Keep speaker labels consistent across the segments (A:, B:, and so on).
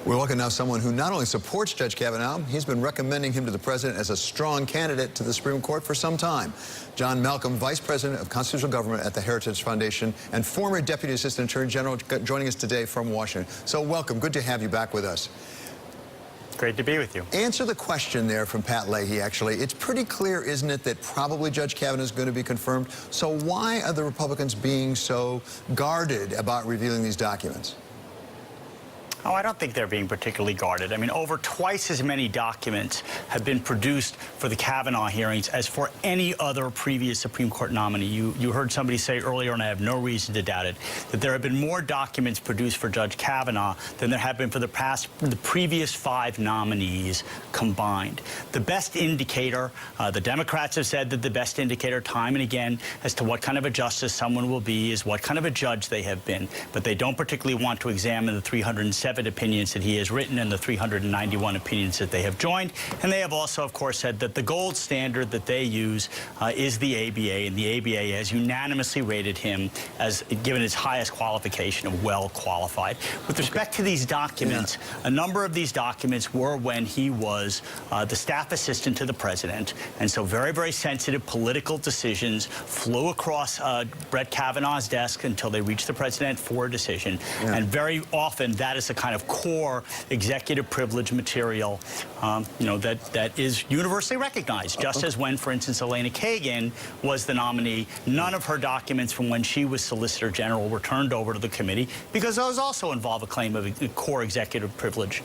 A: We welcome now someone who not only supports Judge Kavanaugh, he's been recommending him to the president as a strong candidate to the Supreme Court for some time. Jon Kyl, Vice President of Constitutional Government at the Heritage Foundation and former Deputy Assistant Attorney General, joining us today from Washington. So welcome. Good to have you back with us.
B: Great to be with you.
A: Answer the question there from Pat Leahy, actually. It's pretty clear, isn't it, that probably Judge Kavanaugh is going to be confirmed. So why are the Republicans being so guarded about revealing these documents?
B: Oh, I don't think they're being particularly guarded. I mean, over twice as many documents have been produced for the Kavanaugh hearings as for any other previous Supreme Court nominee. You heard somebody say earlier, and I have no reason to doubt it, that there have been more documents produced for Judge Kavanaugh than there have been for the previous 5 nominees combined. The best indicator, the Democrats have said that the best indicator time and again as to what kind of a justice someone will be is what kind of a judge they have been. But they don't particularly want to examine the 307 opinions that he has written and the 391 opinions that they have joined. And they have also, of course, said that the gold standard that they use is the ABA, and the ABA has unanimously rated him as given his highest qualification of well qualified. With respect to these documents, a number of these documents were when he was the staff assistant to the president, and so very, very sensitive political decisions flew across Brett Kavanaugh's desk until they reached the president for a decision. And very often that is the kind of core executive privilege material, that is universally recognized. Just as when, for instance, Elena Kagan was the nominee, none of her documents from when she was Solicitor General were turned over to the committee because those also involve a claim of core executive privilege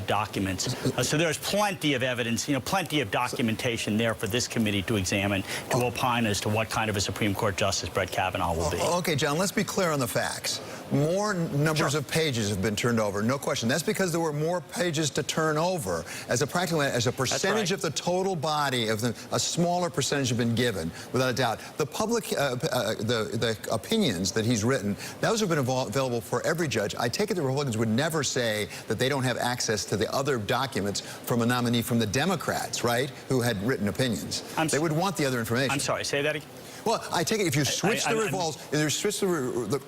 B: documents. So there's plenty of evidence, plenty of documentation there for this committee to examine, to opine as to what kind of a Supreme Court Justice Brett Kavanaugh will be.
A: Okay, Jon, let's be clear on the facts. More numbers of pages have been turned over, no question. That's because there were more pages to turn over. As a practical, as a percentage of the total body, a smaller percentage have been given, without a doubt. The public, the opinions that he's written, those have been available for every judge. I take it the Republicans would never say that they don't have access to the other documents from a nominee from the Democrats, right, who had written opinions. They would want the other information.
B: I'm sorry, say that again?
A: Well, I take it if you switch the revolves,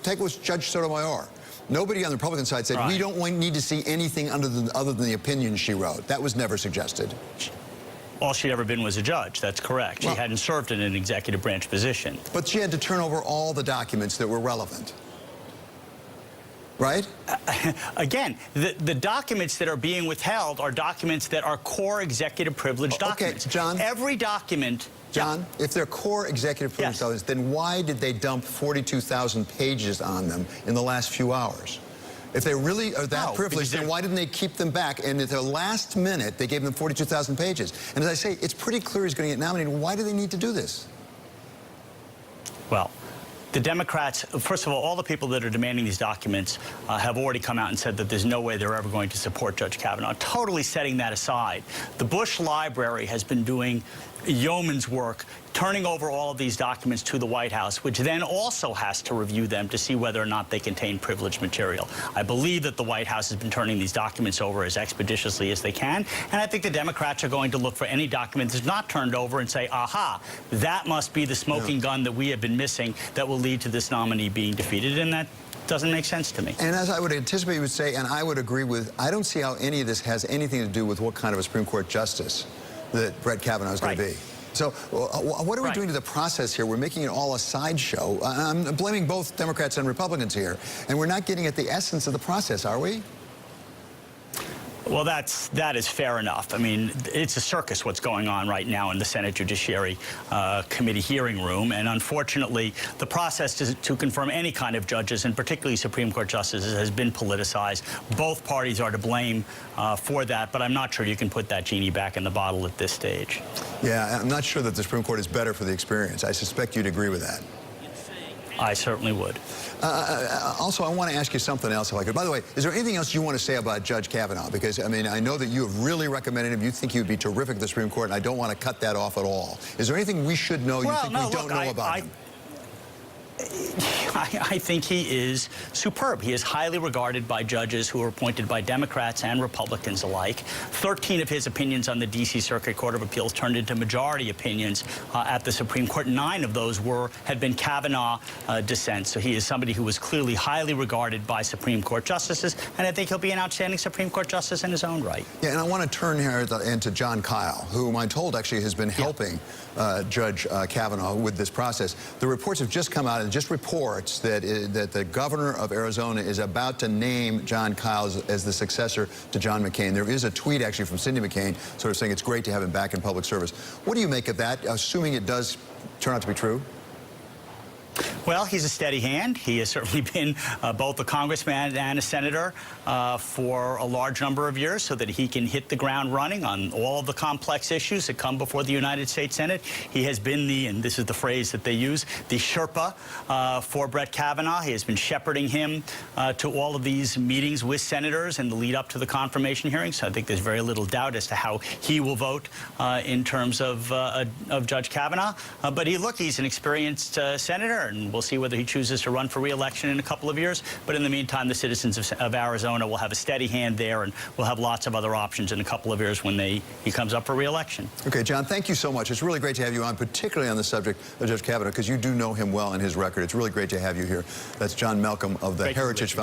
A: take what's Judge Sotomayor. Nobody on the Republican side said, we don't need to see anything other than the opinion she wrote. That was never suggested.
B: All she'd ever been was a judge. That's correct. She hadn't served in an executive branch position.
A: But she had to turn over all the documents that were relevant. Right?
B: Again, the documents that are being withheld are documents that are core executive privilege documents.
A: Okay, Jon.
B: Every document...
A: Jon, if they're core executive privilege documents, then why did they dump 42,000 pages on them in the last few hours? If they really are that privileged, then why didn't they keep them back? And at the last minute, they gave them 42,000 pages. And as I say, it's pretty clear he's going to get nominated. Why do they need to do this?
B: Well, the Democrats, first of all the people that are demanding these documents have already come out and said that there's no way they're ever going to support Judge Kavanaugh. Totally setting that aside, the Bush Library has been doing yeoman's work turning over all of these documents to the White House, which then also has to review them to see whether or not they contain privileged material. I believe that the White House has been turning these documents over as expeditiously as they can, and I think the Democrats are going to look for any document that's not turned over and say, aha, that must be the smoking gun that we have been missing that will lead to this nominee being defeated, and that doesn't make sense to me.
A: And as I would anticipate you would say, and I would agree with, I don't see how any of this has anything to do with what kind of a Supreme Court justice that Brett Kavanaugh is going to be. So what are we doing to the process here? We're making it all a sideshow. I'm blaming both Democrats and Republicans here, and we're not getting at the essence of the process, are we?
B: Well, that is fair enough. I mean, it's a circus what's going on right now in the Senate Judiciary Committee hearing room, and unfortunately, the process to confirm any kind of judges, and particularly Supreme Court justices, has been politicized. Both parties are to blame for that, but I'm not sure you can put that genie back in the bottle at this stage.
A: Yeah, I'm not sure that the Supreme Court is better for the experience. I suspect you'd agree with that.
B: I certainly would.
A: Also, I want to ask you something else, if I could. By the way, is there anything else you want to say about Judge Kavanaugh? Because, I mean, I know that you have really recommended him. You think he would be terrific at the Supreme Court, and I don't want to cut that off at all. Is there anything we should know you think we don't know about him?
B: I think he is superb. He is highly regarded by judges who are appointed by Democrats and Republicans alike. 13 of his opinions on the D.C. Circuit Court of Appeals turned into majority opinions at the Supreme Court. 9 of those had been Kavanaugh dissents. So he is somebody who was clearly highly regarded by Supreme Court justices, and I think he'll be an outstanding Supreme Court justice in his own right.
A: Yeah, and I want to turn here into Jon Kyl, whom I'm told actually has been helping Judge Kavanaugh with this process. The reports have just come out, and just reports that the governor of Arizona is about to name Jon Kyl as the successor to John McCain. There is a tweet actually from Cindy McCain sort of saying it's great to have him back in public service. What do you make of that, assuming it does turn out to be true?
B: Well, he's a steady hand. He has certainly been both a congressman and a senator for a large number of years, so that he can hit the ground running on all of the complex issues that come before the United States Senate. He has been and this is the phrase that they use, the Sherpa for Brett Kavanaugh. He has been shepherding him to all of these meetings with senators in the lead up to the confirmation hearings. So I think there's very little doubt as to how he will vote in terms of Judge Kavanaugh. But he's an experienced senator, and we'll see whether he chooses to run for re-election in a couple of years. But in the meantime, the citizens of Arizona will have a steady hand there, and we'll have lots of other options in a couple of years when he comes up for re-election. Okay, John, thank you so much. It's really great to have you on, particularly on the subject of Judge Kavanaugh, because you do know him well and his record. It's really great to have you here. That's John Malcolm of the Heritage Foundation.